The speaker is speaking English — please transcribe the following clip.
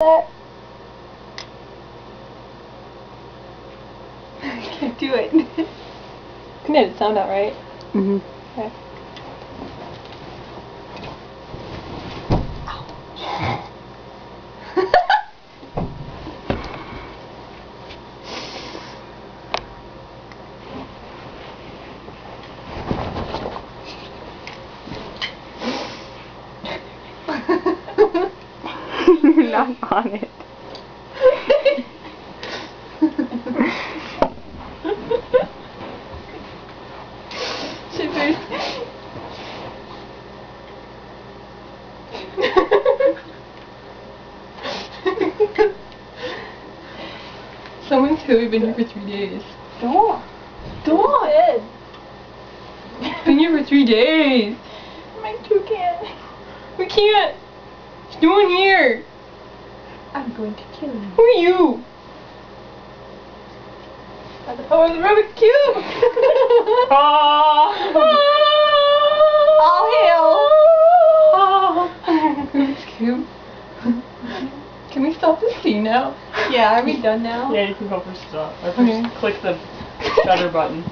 that? I can't do it. You made it sound out right. Mhm. Okay. You're not on it. Shivers. Someone's really been here for 3 days. Don't. Don't! Been here for 3 days. My toucan. We can't. There's no one here. I'm going to kill you. Who are you? Oh, the Rubik's Cube! All hail! Rubik's Cube. Can we stop this scene now? Yeah, are we done now? Yeah, you can go for stop. Or Okay. just click the shutter button.